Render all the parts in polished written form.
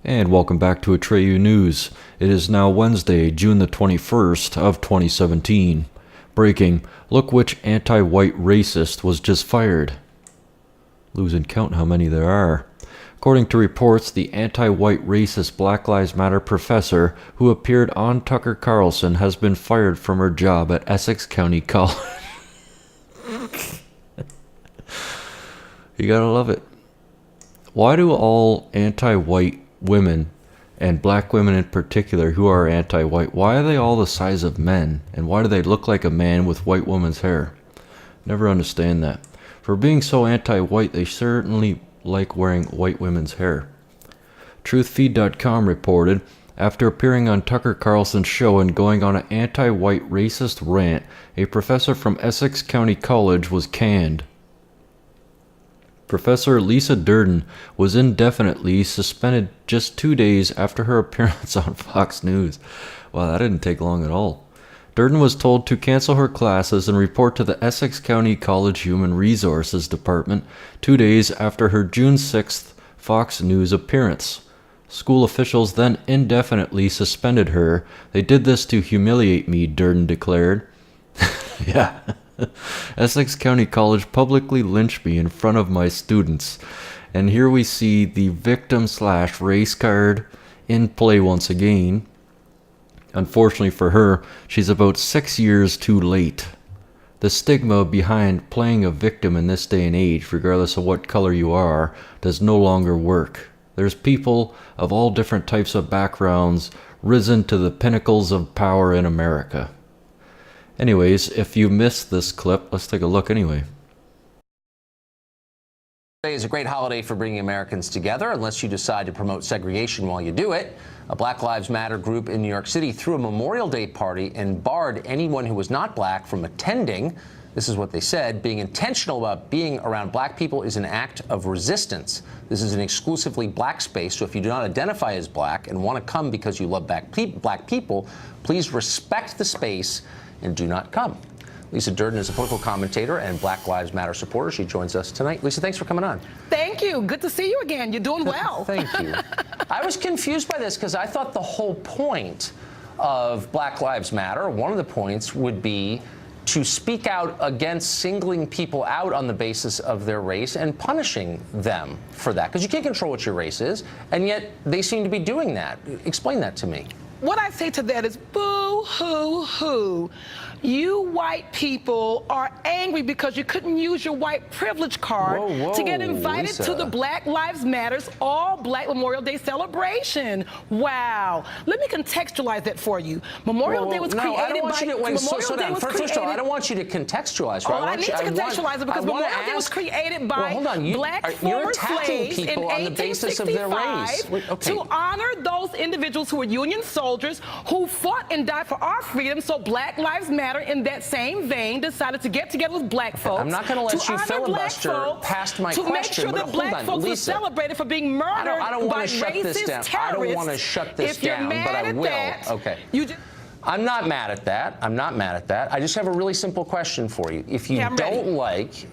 And welcome back to Atreyu News. It is now Wednesday, June the 21st of 2017. Breaking, look which anti-white racist was just fired. Losing count how many there are. According to reports, the anti-white racist Black Lives Matter professor who appeared on Tucker Carlson has been fired from her job at Essex County College. You gotta love it. Why do all anti-white women, and black women in particular who are anti-white, why are they all the size of men? And why do they look like a man with white woman's hair? Never understand that. For being so anti-white, they certainly like wearing white women's hair. Truthfeed.com reported, after appearing on Tucker Carlson's show and going on an anti-white racist rant, a professor from Essex County College was canned. Professor Lisa Durden was indefinitely suspended just 2 days after her appearance on Fox News. Wow, that didn't take long at all. Durden was told to cancel her classes and report to the Essex County College Human Resources Department 2 days after her June 6th Fox News appearance. School officials then indefinitely suspended her. They did this to humiliate me, Durden declared. Yeah. Essex County College publicly lynched me in front of my students. And here we see the victim/race card in play once again. Unfortunately for her, she's about 6 years too late. The stigma behind playing a victim in this day and age, regardless of what color you are, does no longer work. There's people of all different types of backgrounds risen to the pinnacles of power in America. Anyways, if you missed this clip, let's take a look anyway. Today is a great holiday for bringing Americans together, unless you decide to promote segregation while you do it. A Black Lives Matter group in New York City threw a Memorial Day party and barred anyone who was not black from attending. This is what they said: being intentional about being around black people is an act of resistance. This is an exclusively black space, so if you do not identify as black and want to come because you love black people, please respect the space and do not come. Lisa Durden is a political commentator and Black Lives Matter supporter. She joins us tonight. Lisa, thanks for coming on. Thank you. Good to see you again. You're doing well. Thank you. I was confused by this because I thought the whole point of Black Lives Matter, one of the points, would be to speak out against singling people out on the basis of their race and punishing them for that. Because you can't control what your race is, and yet they seem to be doing that. Explain that to me. What I say to that is boo-hoo-hoo. You white people are angry because you couldn't use your white privilege card to get invited Lisa. to the Black Lives Matters All Black Memorial Day celebration. Wow. Let me contextualize that for you. Memorial Day was created I don't want by... you to, wait, First of all, I don't want you to contextualize. Right? I need to contextualize it because Memorial Day was created by black former slaves in 1865 to honor those individuals who were Union soldiers who fought and died for our freedom. So Black Lives Matter, in that same vein, decided to get together with black folks. I'm not going to let you filibuster past my question. To make sure that black folks were celebrated for being murdered by racist terrorists. I don't want to shut this down, but I will. Okay. I'm not mad at that. I'm not mad at that. I just have a really simple question for you. If you don't like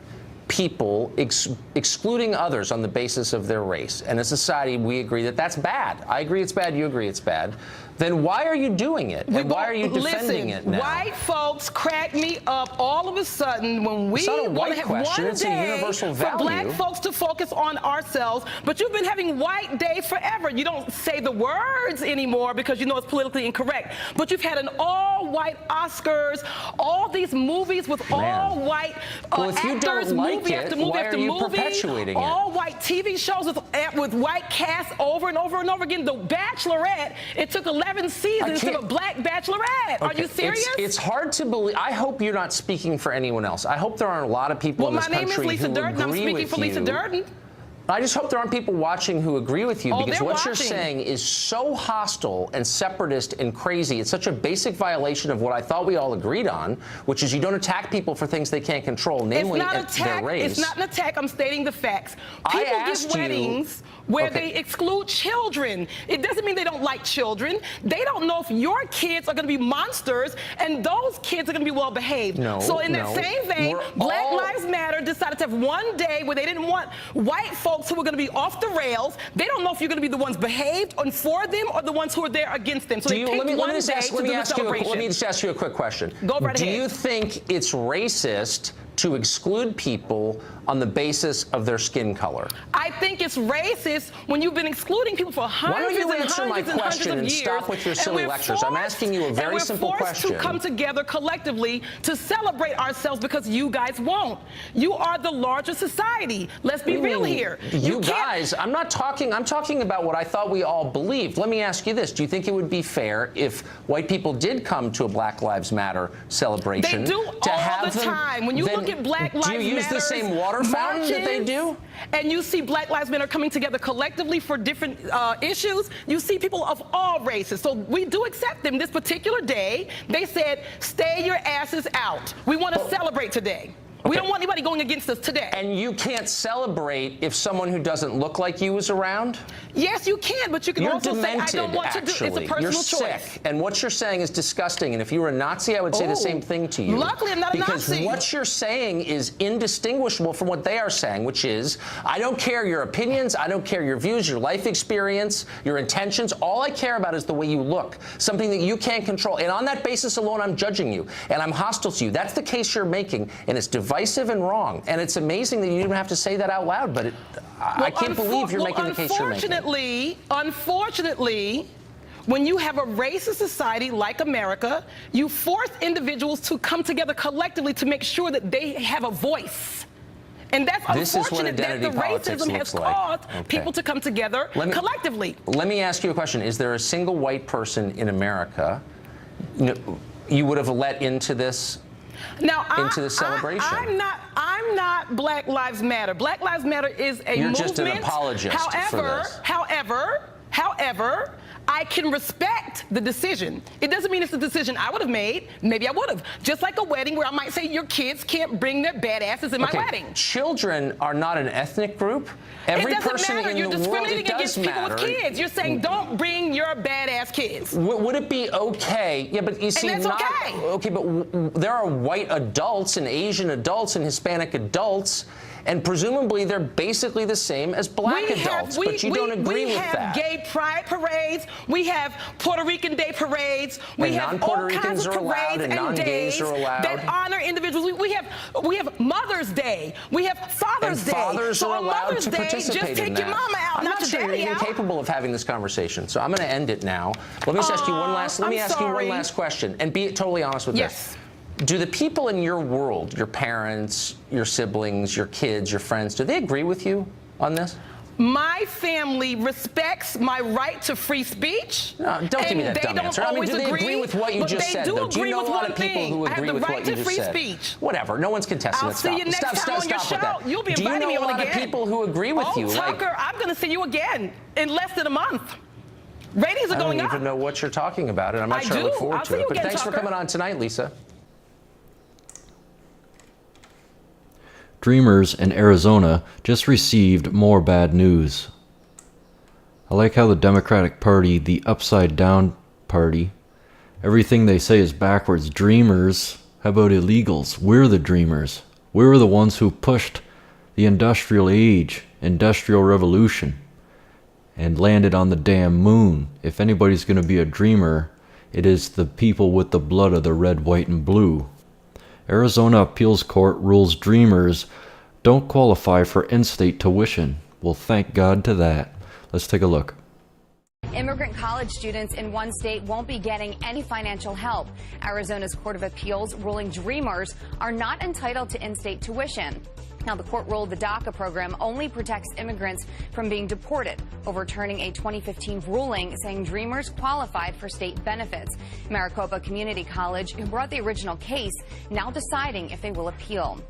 people excluding others on the basis of their race, and as a society we agree that that's bad. I agree it's bad, you agree it's bad. Then why are you doing it? And why are you defending it now? White folks crack me up all of a sudden when we want to have one day for black folks to focus on ourselves. But you've been having White Day forever. You don't say the words anymore because you know it's politically incorrect. But you've had an all-white Oscars, all these movies with all-white actors, movie after movie after movie, all-white TV shows with white casts over and over and over again. The Bachelorette, it took 11 seasons of a black bachelorette. Are you serious? It's hard to believe. I hope you're not speaking for anyone else. I hope there aren't a lot of people in this country who agree with you. Well, my name is Lisa Durden. I'm speaking for Lisa Durden. I just hope there aren't people watching who agree with you, because what you're saying is so hostile and separatist and crazy. It's such a basic violation of what I thought we all agreed on, which is you don't attack people for things they can't control, namely their race. It's not an attack. I'm stating the facts. People give weddings where they exclude children. It doesn't mean they don't like children. They don't know if your kids are going to be monsters and those kids are going to be well behaved. So in that same vein, Black Lives Matter decided to have one day where they didn't want white folks folks who are going to be off the rails. They don't know if you're going to be the ones behaved and for them or the ones who are there against them. So let me just ask you a quick question. Go right ahead. Do you think it's racist to exclude people on the basis of their skin color? I think it's racist when you've been excluding people for hundreds and hundreds and hundreds of years. Why don't you answer my question and stop with your silly lectures? I'm asking you a very simple question. We're forced to come together collectively to celebrate ourselves because you guys won't. You are the larger society. Let's be real here. You guys, I'm talking about what I thought we all believed. Let me ask you this. Do you think it would be fair if white people did come to a Black Lives Matter celebration? They do all the time. When you look at Black Lives Matter, do you use the same water fountain that they do? And you see Black Lives Matter coming together collectively for different issues. You see people of all races. So we do accept them. This particular day, they said, stay your asses out. We want to celebrate today. Okay. We don't want anybody going against us today. And you can't celebrate if someone who doesn't look like you is around? Yes, you can, but you can also say, I don't want to do it. It's a personal choice. You're sick, and what you're saying is disgusting. And if you were a Nazi, I would say the same thing to you. Luckily, I'm not a Nazi. Because what you're saying is indistinguishable from what they are saying, which is, I don't care your opinions, I don't care your views, your life experience, your intentions. All I care about is the way you look, something that you can't control. And on that basis alone, I'm judging you, and I'm hostile to you. That's the case you're making, and it's divisive and wrong. And it's amazing that you didn't have to say that out loud, but I can't believe you're making the case you're making. Unfortunately, when you have a racist society like America, you force individuals to come together collectively to make sure that they have a voice. And that's unfortunate that the racism has caused people to come together collectively. Let me ask you a question. Is there a single white person in America you would have let into this? Now, into the celebration. I'm not Black Lives Matter. Black Lives Matter is a movement. You're just an apologist for this. However, I can respect the decision. It doesn't mean it's a decision I would have made. Maybe I would have. Just like a wedding where I might say your kids can't bring their badasses in my wedding. Children are not an ethnic group. Every person in the world, You're discriminating against people with kids. You're saying don't bring your badass kids. Would it be okay? Yeah, but you see, and that's okay. Okay, but there are white adults and Asian adults and Hispanic adults. And presumably they're basically the same as black adults, but you don't agree with that. We have gay pride parades. We have Puerto Rican Day parades. We have all kinds of parades and days that honor individuals. We have Mother's Day. We have Father's Day. Fathers are allowed to participate in that. Just take your mama out, not your daddy out. I'm not sure you're even capable of having this conversation, so I'm going to end it now. Let me just ask you one last. Let me ask you one last question, and be totally honest with this. Do the people in your world, your parents, your siblings, your kids, your friends, do they agree with you on this? My family respects my right to free speech. No, don't give me that dumb answer. I mean, do they agree with what you just said, though? Do you know a lot of people who agree with what you just said? Whatever. No one's contesting it. I'll see you next time on your show. You'll be inviting me on again. Do you know a lot of people who agree with you? Oh, Tucker, I'm going to see you again in less than a month. Ratings are going up. I don't even know what you're talking about, and I'm not sure I look forward to it. But thanks for coming on tonight, Lisa. Dreamers in Arizona just received more bad news. I like how the Democratic Party, the upside down party, everything they say is backwards. Dreamers, how about illegals? We're the dreamers. We're the ones who pushed the industrial age, industrial revolution, and landed on the damn moon. If anybody's going to be a dreamer, it is the people with the blood of the red, white, and blue. Arizona Appeals Court rules dreamers don't qualify for in-state tuition. Well, thank God to that. Let's take a look. Immigrant college students in one state won't be getting any financial help. Arizona's Court of Appeals ruling dreamers are not entitled to in-state tuition. Now, the court ruled the DACA program only protects immigrants from being deported, overturning a 2015 ruling saying dreamers qualified for state benefits. Maricopa Community College, who brought the original case, now deciding if they will appeal.